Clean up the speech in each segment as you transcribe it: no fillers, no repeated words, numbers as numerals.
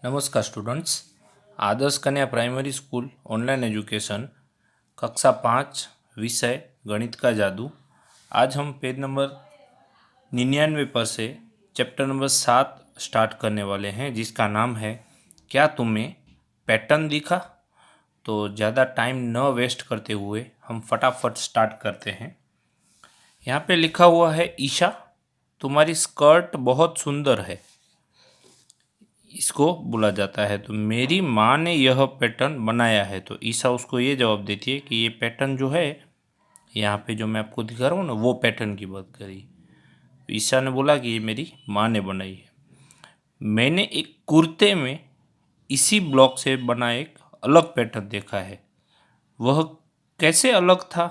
नमस्कार स्टूडेंट्स। आदर्श कन्या primary school online education कक्षा 5 विषय गणित का जादू। आज हम पेज नंबर 99 पर से चैप्टर नंबर 7 स्टार्ट करने वाले हैं, जिसका नाम है क्या तुम्हें पैटर्न दिखा। तो ज़्यादा टाइम न वेस्ट करते हुए हम फटाफट स्टार्ट करते हैं। यहाँ पे लिखा हुआ है, ईशा तुम्हारी स्कर्ट बहुत सुंदर है, इसको बोला जाता है। तो मेरी माँ ने यह पैटर्न बनाया है। तो ईशा उसको ये जवाब देती है कि ये पैटर्न जो है, यहाँ पे जो मैं आपको दिखा रहा हूँ ना, वो पैटर्न की बात करी। तो ईशा ने बोला कि ये मेरी माँ ने बनाई है। मैंने एक कुर्ते में इसी ब्लॉक से बना एक अलग पैटर्न देखा है, वह कैसे अलग था।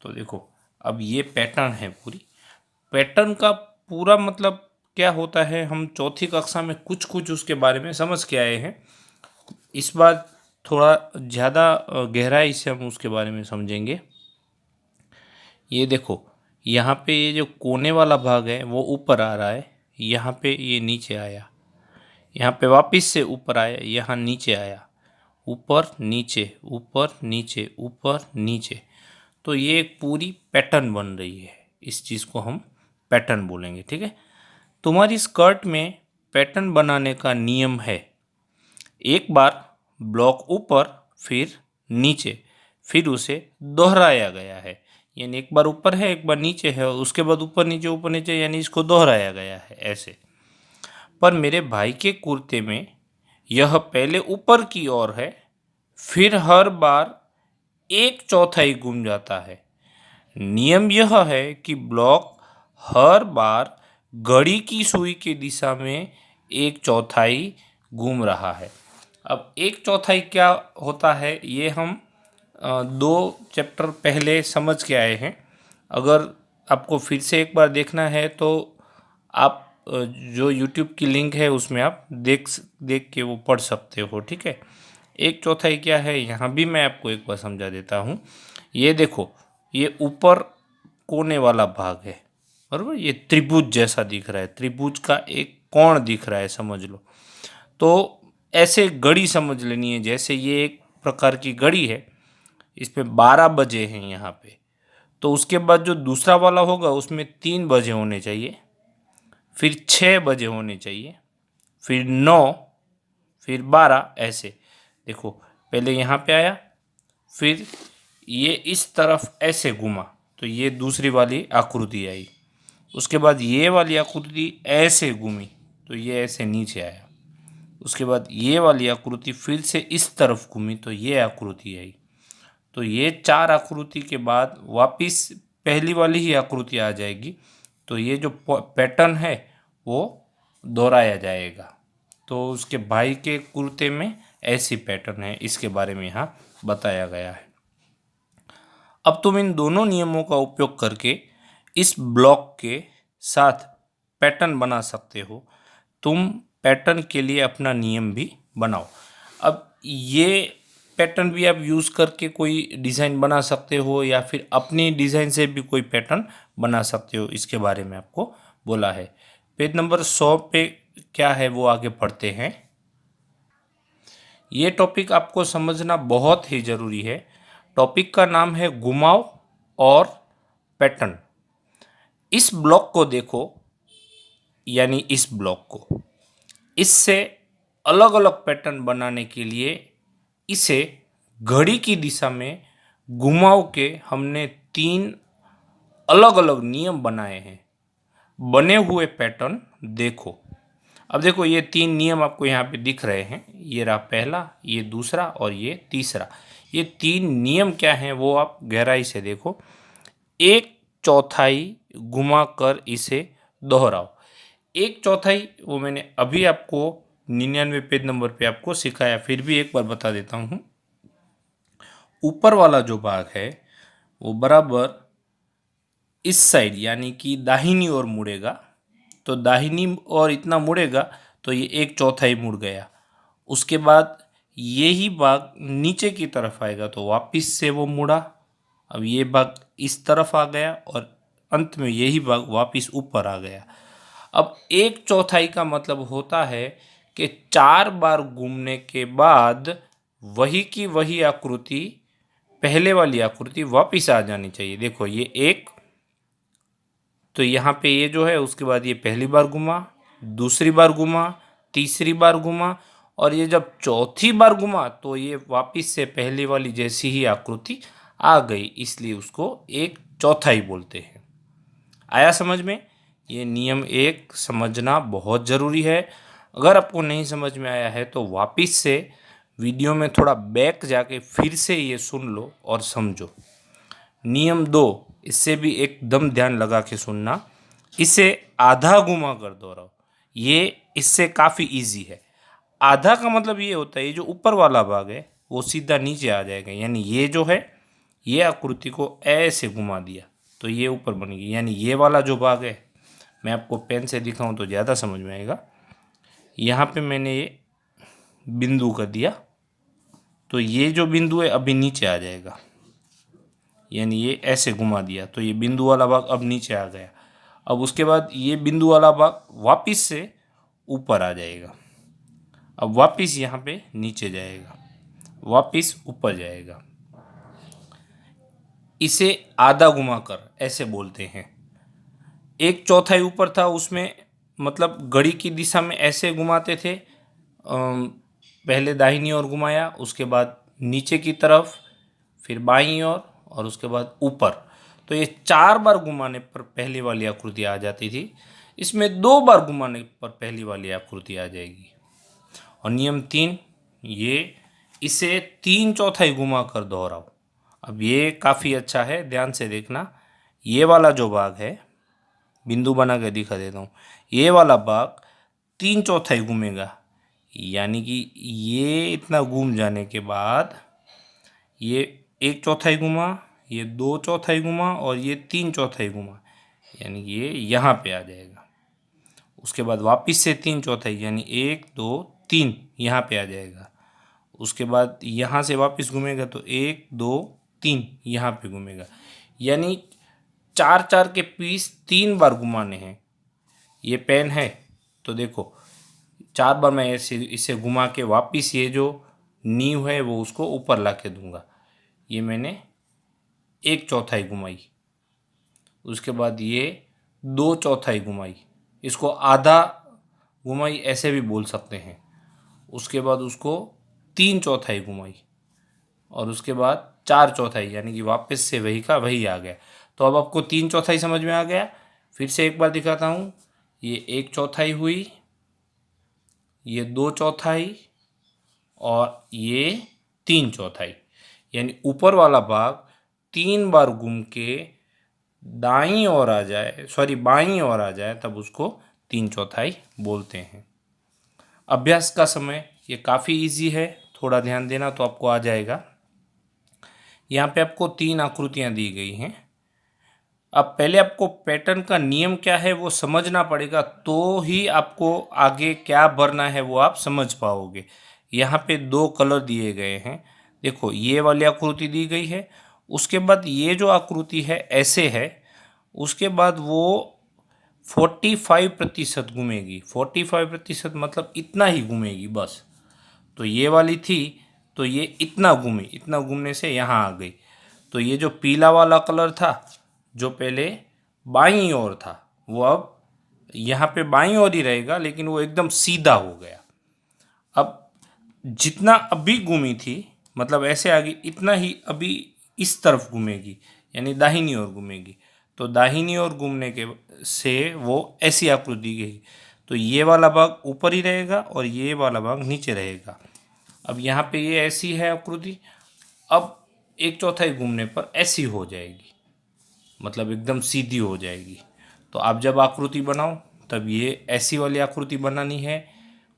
तो देखो, अब ये पैटर्न है। पूरी पैटर्न का पूरा मतलब क्या होता है, हम चौथी कक्षा में कुछ कुछ उसके बारे में समझ के आए हैं। इस बार थोड़ा ज़्यादा गहराई से हम उसके बारे में समझेंगे। ये देखो, यहाँ पे ये जो कोने वाला भाग है वो ऊपर आ रहा है, यहाँ पे ये नीचे आया, यहाँ पे वापस से ऊपर आया, यहाँ नीचे आया, ऊपर नीचे ऊपर नीचे ऊपर नीचे। तो ये एक पूरी पैटर्न बन रही है, इस चीज़ को हम पैटर्न बोलेंगे। ठीक है। तुम्हारी स्कर्ट में पैटर्न बनाने का नियम है, एक बार ब्लॉक ऊपर फिर नीचे, फिर उसे दोहराया गया है। यानी एक बार ऊपर है, एक बार नीचे है, उसके बाद ऊपर नीचे, यानी इसको दोहराया गया है ऐसे। पर मेरे भाई के कुर्ते में यह पहले ऊपर की ओर है, फिर हर बार एक चौथाई घूम जाता है। नियम यह है कि ब्लॉक हर बार घड़ी की सुई की दिशा में एक चौथाई घूम रहा है। अब एक चौथाई क्या होता है, ये हम 2 चैप्टर पहले समझ के आए हैं। अगर आपको फिर से एक बार देखना है तो आप जो YouTube की लिंक है उसमें आप देख के वो पढ़ सकते हो। ठीक है। एक चौथाई क्या है, यहाँ भी मैं आपको एक बार समझा देता हूँ। ये देखो, ये ऊपर कोने वाला भाग है, बराबर। ये त्रिभुज जैसा दिख रहा है, त्रिभुज का एक कोण दिख रहा है, समझ लो। तो ऐसे घड़ी समझ लेनी है, जैसे ये एक प्रकार की घड़ी है, इस पे 12 बजे हैं यहाँ पे। तो उसके बाद जो दूसरा वाला होगा उसमें 3 बजे होने चाहिए, फिर 6 बजे होने चाहिए, फिर 9, फिर 12, ऐसे। देखो, पहले यहाँ पे आया, फिर ये इस तरफ ऐसे घुमा, तो ये दूसरी वाली आकृति आई। उसके बाद ये वाली आकृति ऐसे घूमी, तो ये ऐसे नीचे आया। उसके बाद ये वाली आकृति फिर से इस तरफ घूमी, तो ये आकृति आई। तो ये 4 आकृति के बाद वापस पहली वाली ही आकृति आ जाएगी। तो ये जो पैटर्न है वो दोहराया जाएगा। तो उसके भाई के कुर्ते में ऐसी पैटर्न है, इसके बारे में यहाँ बताया गया है। अब तुम इन दोनों नियमों का उपयोग करके इस ब्लॉक के साथ पैटर्न बना सकते हो। तुम पैटर्न के लिए अपना नियम भी बनाओ। अब ये पैटर्न भी आप यूज़ करके कोई डिज़ाइन बना सकते हो, या फिर अपनी डिज़ाइन से भी कोई पैटर्न बना सकते हो, इसके बारे में आपको बोला है। पेज नंबर 100 पे क्या है वो आगे पढ़ते हैं। ये टॉपिक आपको समझना बहुत ही ज़रूरी है। टॉपिक का नाम है घुमाव और पैटर्न। इस ब्लॉक को देखो, यानी इस ब्लॉक को, इससे अलग अलग पैटर्न बनाने के लिए इसे घड़ी की दिशा में घुमाव के हमने 3 अलग अलग नियम बनाए हैं। बने हुए पैटर्न देखो। अब देखो, ये 3 नियम आपको यहाँ पे दिख रहे हैं। ये रहा पहला, ये दूसरा और ये तीसरा। ये 3 नियम क्या हैं वो आप गहराई से देखो। एक चौथाई घुमा कर इसे दोहराओ। एक चौथाई वो मैंने अभी आपको 99 पेज नंबर पे आपको सिखाया, फिर भी एक बार बता देता हूँ। ऊपर वाला जो भाग है वो बराबर इस साइड, यानी कि दाहिनी ओर मुड़ेगा। तो दाहिनी ओर इतना मुड़ेगा, तो ये एक चौथाई मुड़ गया। उसके बाद ये ही भाग नीचे की तरफ आएगा, तो वापस से वो मुड़ा। अब ये भाग इस तरफ आ गया और अंत में यही भाग वापस ऊपर आ गया। अब एक चौथाई का मतलब होता है कि 4 बार घूमने के बाद वही की वही आकृति, पहले वाली आकृति वापस आ जानी चाहिए। देखो ये एक, तो यहाँ पे ये जो है उसके बाद ये पहली बार घुमा, दूसरी बार घुमा, तीसरी बार घुमा, और ये जब चौथी बार घुमा तो ये वापस से पहली वाली जैसी ही आकृति आ गई, इसलिए उसको एक चौथाई बोलते हैं। आया समझ में? ये नियम एक समझना बहुत ज़रूरी है। अगर आपको नहीं समझ में आया है तो वापस से वीडियो में थोड़ा बैक जाके फिर से ये सुन लो और समझो। नियम 2, इससे भी एकदम ध्यान लगा के सुनना। इसे आधा घुमा कर दोहराओ। ये इससे काफ़ी इजी है। आधा का मतलब ये होता है ये जो ऊपर वाला भाग है वो सीधा नीचे आ जाएगा, यानी ये जो है ये आकृति को ऐसे घुमा दिया तो ये ऊपर बनेगी, यानी ये वाला जो भाग है, मैं आपको पेन से दिखाऊं तो ज़्यादा समझ में आएगा। यहाँ पे मैंने ये बिंदु कर दिया तो ये जो बिंदु है अभी नीचे आ जाएगा, यानी ये ऐसे घुमा दिया तो ये बिंदु वाला भाग अब नीचे आ गया। अब उसके बाद ये बिंदु वाला भाग वापस से ऊपर आ जाएगा, अब वापस यहाँ पे नीचे जाएगा, वापस ऊपर जाएगा। इसे आधा घुमाकर ऐसे बोलते हैं। एक चौथाई ऊपर था उसमें मतलब घड़ी की दिशा में ऐसे घुमाते थे, पहले दाहिनी ओर घुमाया, उसके बाद नीचे की तरफ, फिर बाईं ओर और उसके बाद ऊपर। तो ये 4 बार घुमाने पर पहली वाली आकृति आ जाती थी, इसमें 2 बार घुमाने पर पहली वाली आकृति आ जाएगी। और नियम 3, ये इसे 3 चौथाई घुमा कर दोहराओ। अब ये काफ़ी अच्छा है, ध्यान से देखना। ये वाला जो भाग है, बिंदु बना के दिखा देता हूँ, ये वाला भाग 3 चौथाई घूमेगा, यानी कि ये इतना घूम जाने के बाद ये 1 चौथाई घुमा, ये 2 चौथाई घुमा और ये 3 चौथाई घुमा, यानी कि ये यहाँ पे आ जाएगा। उसके बाद वापस से 3 चौथाई, यानी 1 2 3 यहाँ पे आ जाएगा। उसके बाद यहाँ से वापस घूमेगा तो 1 2 3 यहाँ पे घूमेगा, यानी 4 4 के पीस 3 बार घुमाने हैं। ये पेन है तो देखो 4 बार मैं ऐसे इसे घुमा के वापस ये जो नींव है वो उसको ऊपर ला के दूंगा। ये मैंने 1 चौथाई घुमाई, उसके बाद ये 2 चौथाई घुमाई, इसको आधा घुमाई ऐसे भी बोल सकते हैं। उसके बाद उसको 3 चौथाई घुमाई और उसके बाद 4 चौथाई, यानी कि वापस से वही का वही आ गया। तो अब आपको 3 चौथाई समझ में आ गया। फिर से एक बार दिखाता हूँ। ये 1 चौथाई हुई, ये 2 चौथाई और ये 3 चौथाई, यानी ऊपर वाला भाग 3 बार घूम के दाईं ओर आ जाए, सॉरी बाईं ओर आ जाए, तब उसको 3 चौथाई बोलते हैं। अभ्यास का समय, ये काफ़ी इजी है, थोड़ा ध्यान देना तो आपको आ जाएगा। यहाँ पे आपको 3 आकृतियाँ दी गई हैं। अब पहले आपको पैटर्न का नियम क्या है वो समझना पड़ेगा, तो ही आपको आगे क्या भरना है वो आप समझ पाओगे। यहाँ पे 2 कलर दिए गए हैं, देखो ये वाली आकृति दी गई है, उसके बाद ये जो आकृति है ऐसे है, उसके बाद वो 45% घूमेगी। 45% मतलब इतना ही घूमेगी बस। तो ये वाली थी तो ये इतना घूमी, इतना घूमने से यहाँ आ गई। तो ये जो पीला वाला कलर था जो पहले बाईं ओर था वो अब यहाँ पे बाईं ओर ही रहेगा, लेकिन वो एकदम सीधा हो गया। अब जितना अभी घूमी थी मतलब ऐसे आ गई, इतना ही अभी इस तरफ घूमेगी, यानी दाहिनी ओर घूमेगी। तो दाहिनी ओर घूमने के से वो ऐसी आकृति गई। तो ये वाला भाग ऊपर ही रहेगा और ये वाला भाग नीचे रहेगा। अब यहाँ पे ये ऐसी है आकृति, अब 1 चौथाई घूमने पर ऐसी हो जाएगी, मतलब एकदम सीधी हो जाएगी। तो आप जब आकृति बनाओ तब ये ऐसी वाली आकृति बनानी है।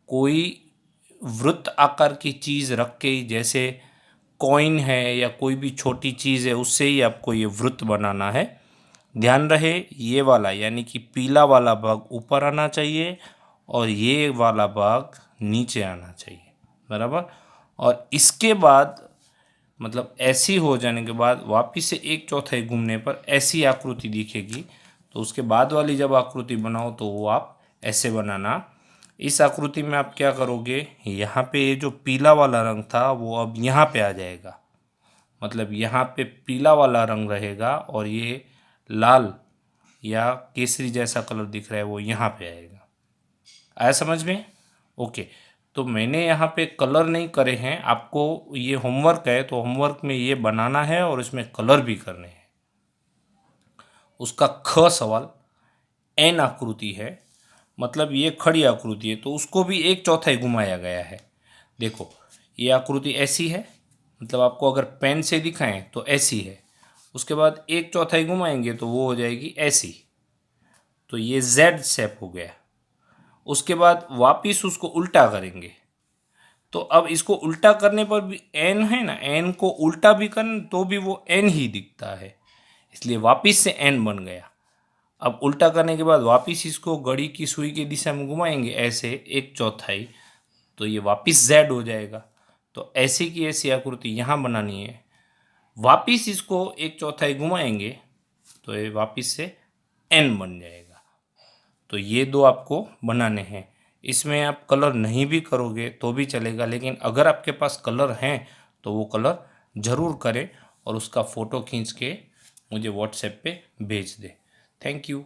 कोई वृत्त आकार की चीज़ रख के, जैसे कॉइन है या कोई भी छोटी चीज़ है, उससे ही आपको ये वृत्त बनाना है। ध्यान रहे ये वाला यानी कि पीला वाला भाग ऊपर आना चाहिए और ये वाला भाग नीचे आना चाहिए, बराबर। और इसके बाद मतलब ऐसी हो जाने के बाद वापस से 1 चौथाई घूमने पर ऐसी आकृति दिखेगी। तो उसके बाद वाली जब आकृति बनाओ तो वो आप ऐसे बनाना। इस आकृति में आप क्या करोगे, यहाँ पे ये जो पीला वाला रंग था वो अब यहाँ पे आ जाएगा, मतलब यहाँ पे पीला वाला रंग रहेगा और ये लाल या केसरी जैसा कलर दिख रहा है वो यहाँ पे आएगा। आया समझ में? ओके। तो मैंने यहाँ पे कलर नहीं करे हैं, आपको ये होमवर्क है तो होमवर्क में ये बनाना है और इसमें कलर भी करने हैं। उसका ख सवाल एन आकृति है, मतलब ये खड़ी आकृति है तो उसको भी 1/4 घुमाया गया है। देखो ये आकृति ऐसी है, मतलब आपको अगर पेन से दिखाएं तो ऐसी है, उसके बाद 1/4 घुमाएंगे तो वो हो जाएगी ऐसी, तो ये जेड शेप हो गया। उसके बाद वापिस उसको उल्टा करेंगे, तो अब इसको उल्टा करने पर भी एन है ना, एन को उल्टा भी करना तो भी वो एन ही दिखता है, इसलिए वापिस से एन बन गया। अब उल्टा करने के बाद वापिस इसको घड़ी की सुई की दिशा में घुमाएंगे ऐसे 1/4, तो ये वापिस जेड हो जाएगा। तो ऐसी की ऐसी आकृति यहाँ बनानी है, वापिस इसको 1/4 घुमाएंगे तो ये वापिस से एन बन जाएगा। तो ये दो आपको बनाने हैं। इसमें आप कलर नहीं भी करोगे तो भी चलेगा, लेकिन अगर आपके पास कलर हैं तो वो कलर ज़रूर करें और उसका फ़ोटो खींच के मुझे व्हाट्सएप पे भेज दें। Thank you.